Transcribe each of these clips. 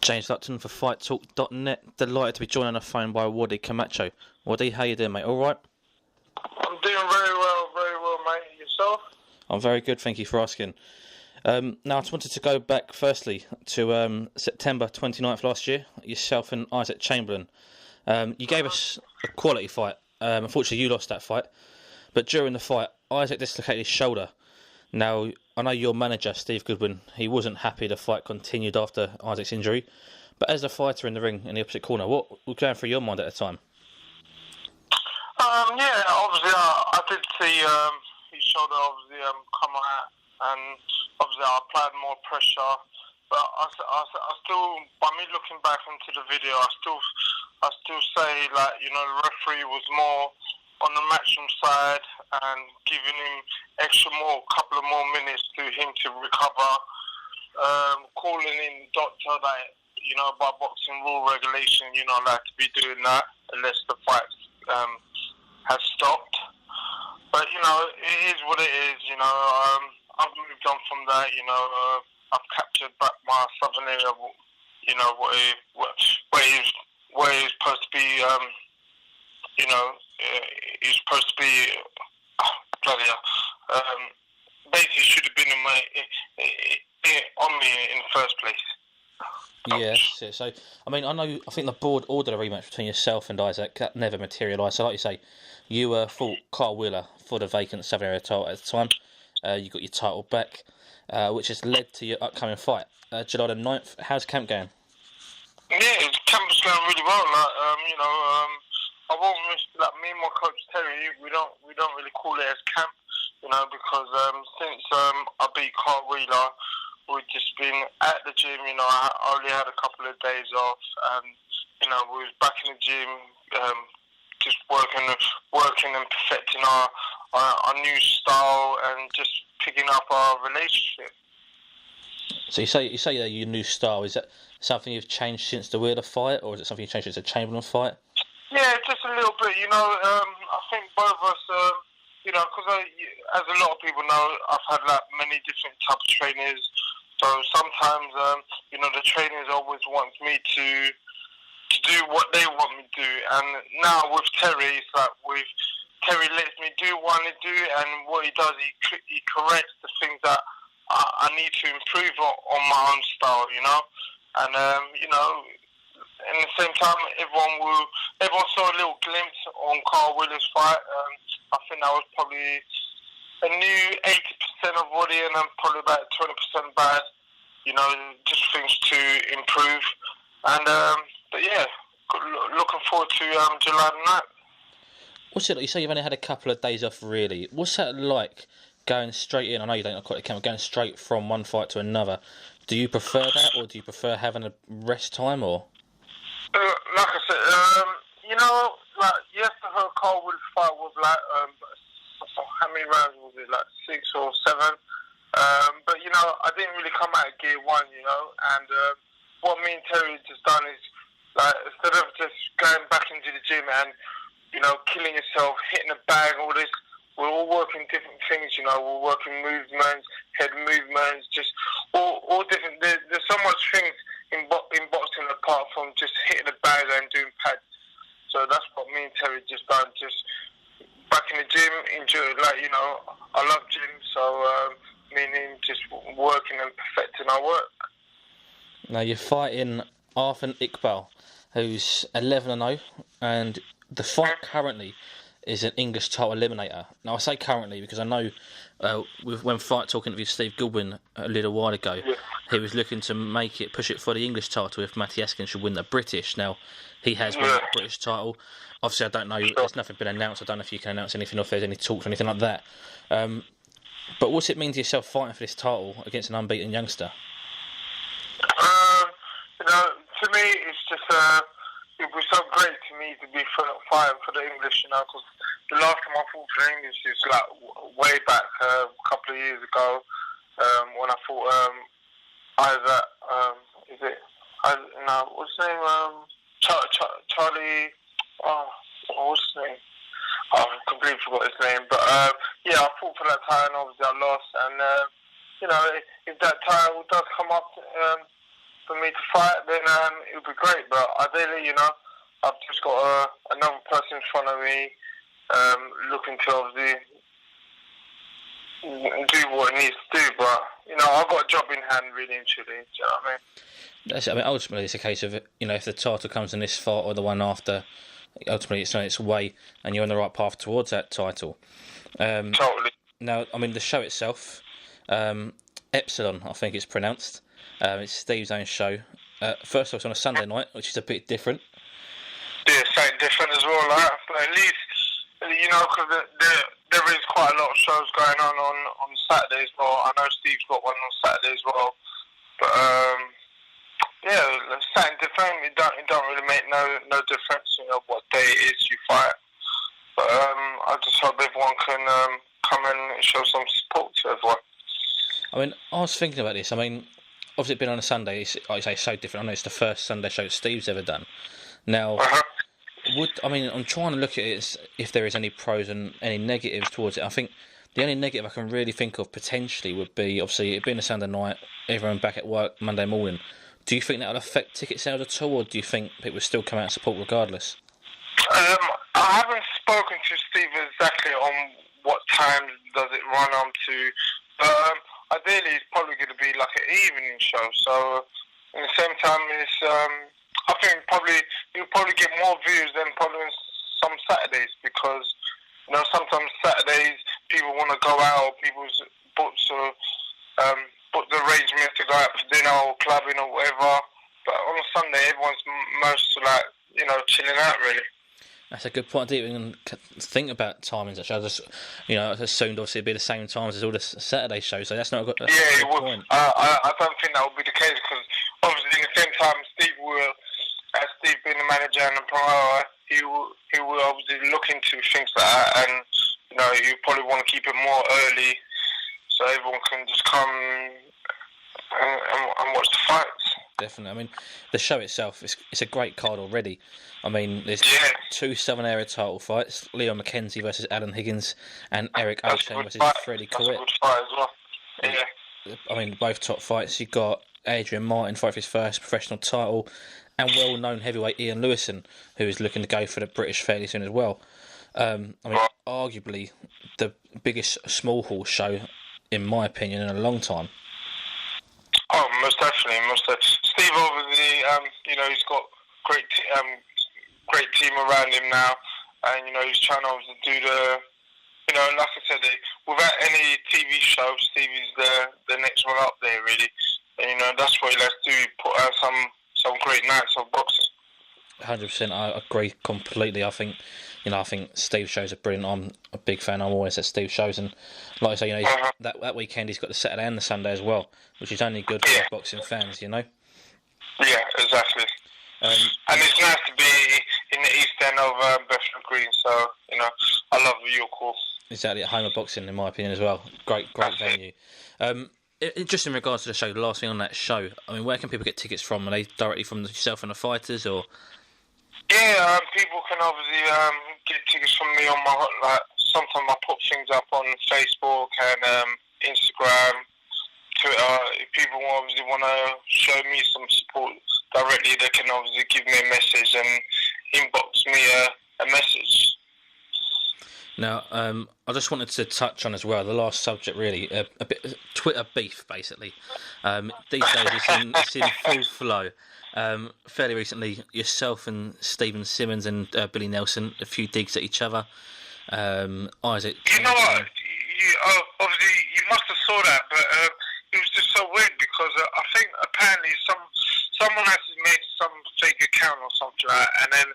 James Lupton for FightTalk.net. Delighted to be joined on the phone by Wadi Camacho. Wadi, how you doing, mate? All right? I'm doing very well, mate. Yourself? I'm very good, thank you for asking. Now, I just wanted to go back, firstly, to September 29th last year, yourself and Isaac Chamberlain. You gave us a quality fight. Unfortunately, you lost that fight. But during the fight, Isaac dislocated his shoulder. Now, I know your manager, Steve Goodwin, he wasn't happy the fight continued after Isaac's injury. But as a fighter in the ring in the opposite corner, what was going through your mind at the time? Yeah, obviously I did see his shoulder obviously come out, and obviously I applied more pressure. But I still, by me looking back into the video, I still say, like, you know, the referee was more on the matchroom side and giving him couple of more minutes to him to recover. Calling in doctor that, you know, by boxing rule regulation, you're not allowed to be doing that unless the fight has stopped. But, you know, it is what it is. You know, I've moved on from that. You know, I've captured back my southern area. You know, where he's supposed to be. You know, he's supposed to be. Bloody hell. Basically, should have been on me in the first place. Yes. So, I mean, I think the board ordered a rematch between yourself and Isaac. That never materialised. So, like you say, you fought Carl Wheeler for the vacant Southern Area title at the time. You got your title back, which has led to your upcoming fight, July the 9th. How's camp going? Yeah, camp's going really well. You know, I won't miss, like, me and my coach Terry. We don't really call it as camp, you know, because since I beat Carl Wheeler, we've just been at the gym. You know, I only had a couple of days off, and you know, we was back in the gym, just working and perfecting our new style and just picking up our relationship. So you say that your new style, is that something you've changed since the Wheeler fight, or is it something you changed since the Chamberlain fight? Yeah, just a little bit. You know, I think both of us, you know, because as a lot of people know, I've had like many different types of trainers. So sometimes, you know, the trainers always want me to do what they want me to do. And now with Terry, it's like Terry lets me do what I do, and what he does, he corrects the things that I need to improve on my own style, you know. And, you know, at the same time, everyone saw a little glimpse on Carl Wheeler's fight. I think that was probably a new 80% of Wadi, and then probably about 20% bad. You know, just things to improve. And but yeah, looking forward to July the 9th. What's it like? You say you've only had a couple of days off, really. What's that like, going straight in? I know you don't quite count, going straight from one fight to another. Do you prefer that, or do you prefer having a rest time, or? Like I said, you know, like yesterday, Carl Wheeler's fight was like, how many rounds was it? Like 6 or 7. But you know, I didn't really come out of gear 1, you know. And what me and Terry just done is, like, instead of just going back into the gym and, you know, killing yourself, hitting the bag, all this, we're all working different things, you know. We're working movements, head movements, just all different. There's so much things in boxing apart from just hitting the bag and doing pads. So that's what me and Terry just done. Just back in the gym, enjoy, like, you know, I love gym, so me and him just working and perfecting our work. Now you're fighting Arfan Iqbal, who's 11-0, and the fight currently is an English title eliminator. Now I say currently because I know when Fight Talk interviewed Steve Goodwin a little while ago, he was looking to push it for the English title if Matty Askin should win the British. Now he has won the British title. Obviously I don't know, there's nothing been announced. I don't know if you can announce anything or if there's any talks or anything like that. But what's it mean to yourself fighting for this title against an unbeaten youngster? You know, to me it's just it was so great to me to be fighting for the English, you know, because the last time I fought for the English is like way back a couple of years ago, when I fought Isaac, what's his name? Charlie, what's his name? I completely forgot his name, but yeah, I fought for that title and obviously I lost, and you know, if that title does come up for me to fight, then it would be great. But ideally, I've just got another person in front of me looking to obviously do what it needs to do. But, I've got a job in hand, really and truly. Do you know what I mean? That's it. I mean, ultimately, it's a case of, if the title comes in this fight or the one after, ultimately it's on its way and you're on the right path towards that title. Totally. Now, I mean, the show itself, Epsilon, I think it's pronounced. It's Steve's own show. First of all, it's on a Sunday night, which is a bit different. Yeah, something different as well, like, but at least, because there is quite a lot of shows going on Saturday as well. I know Steve's got one on Saturday as well. But, something different. It don't really make no difference, what day it is you fight. But I just hope everyone can come and show some support to everyone. I mean, I was thinking about this. I mean, obviously, it's been on a Sunday. It's, like you say, so different. I know it's the first Sunday show Steve's ever done. Now, I'm trying to look at it as if there is any pros and any negatives towards it. I think the only negative I can really think of potentially would be, obviously, it being a Sunday night, everyone back at work Monday morning. Do you think that will affect ticket sales at all, or do you think people will still come out and support regardless? I haven't spoken to Steve exactly on what time does it run on to, but ideally it's probably going to be like an evening show. So at the same time, I think you'll probably get more views than probably some Saturdays, because sometimes Saturdays people want to go out, or people's books or book the arrangements to go out for dinner or clubbing or whatever. But on a Sunday, everyone's most chilling out really. That's a good point. I didn't even think about timings. Actually, I assumed obviously it'd be the same times as all the Saturday shows. So that's not a good point. I don't think that would be the case, because obviously at the same time, Steve being the manager and the promoter, he will obviously look into things like that, and you probably want to keep it more early so everyone can just come and watch the fights. Definitely. I mean, the show itself, it's a great card already. I mean, there's 2 Southern Area title fights: Leo McKenzie versus Alan Higgins, and Eric O'Shea versus Freddie Court. That's a good fight as well. Yeah. I mean, both top fights. You've got Adrian Martin fight for his first professional title, and well-known heavyweight Ian Lewison, who is looking to go for the British fairly soon as well. Arguably the biggest small hall show, in my opinion, in a long time. Oh, most definitely. Steve, obviously, he's got great team around him now, and he's trying to obviously do the, like I said, without any TV show, Steve is the next one up there really, and that's what he likes to do. Put out some great nights of boxing. 100%, I agree completely. I think Steve's shows are brilliant. I'm a big fan. I'm always at Steve's shows, and like I say, that weekend he's got the Saturday and the Sunday as well, which is only good for boxing fans, Yeah, exactly. And it's nice to be in the East End of Bethnal Green, so I love your call. Exactly, at home of boxing, in my opinion, as well. Great venue. Just in regards to the show, the last thing on that show, I mean, where can people get tickets from? Are they directly from yourself and the fighters, or? Yeah, people can obviously get tickets from me on my sometimes I put things up on Facebook and Instagram, Twitter. If people obviously want to show me some support directly, they can obviously give me a message and inbox me a message. Now, I just wanted to touch on as well the last subject, really, a bit Twitter beef, basically. These days, it's in full flow. Fairly recently, yourself and Stephen Simmons and Billy Nelson, a few digs at each other. Isaac. You know what? Obviously, you must have saw that, but it was just so weird because I think apparently someone has made some fake account or something like that, and then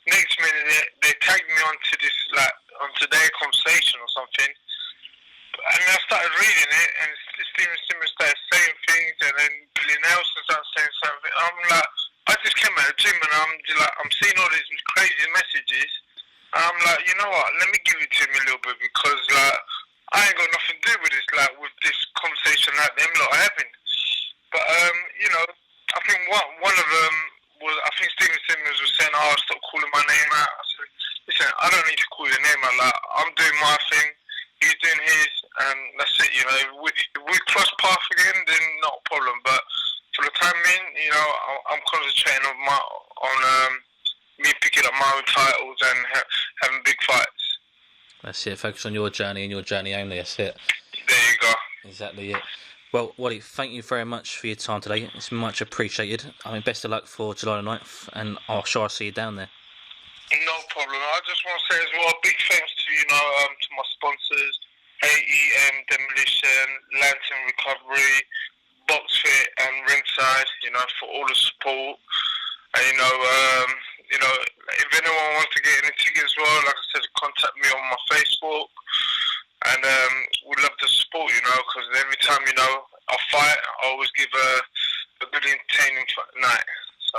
next minute they tagged me onto their conversation or something, and I started reading it, and Stephen Simmons started saying things, and then Billy Nelson started saying something. I'm like, I just came out of the gym, and I'm seeing all these crazy messages. I'm like, you know what? Let me give it to him a little bit, because I ain't got nothing to do with this, with this conversation that them lot are having. But I think one of them was, I think Stephen Simmons was saying, "Oh, stop calling my name out." I said, "Listen, I don't need to call your name out. I'm doing my thing, he's doing his, and that's it. If we cross path again, then not a problem. But to for the time being, you know, I'm concentrating on me picking up my own titles and having big fights. That's it. Focus on your journey and your journey only. That's it. There you go. Exactly it. Well, Wadi, thank you very much for your time today. It's much appreciated. I mean, best of luck for July the 9th, and I'm sure I'll see you down there. No problem. I just want to say as well, big thanks to my sponsors, AEM Demolition, Lantern Recovery, BoxFit, and Ringside. For all the support. And if anyone wants to get any tickets as well, like I said, contact me on my Facebook. And we'd love to support, because every time, I fight, I always give a good entertaining night. So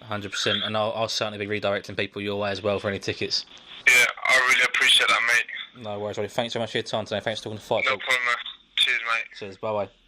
100%, and I'll certainly be redirecting people your way as well for any tickets. Yeah, I really appreciate that, mate. No worries, Wadi. Thanks so much for your time today. Thanks for talking to fight. No problem, man. Cheers, mate. Cheers, bye-bye.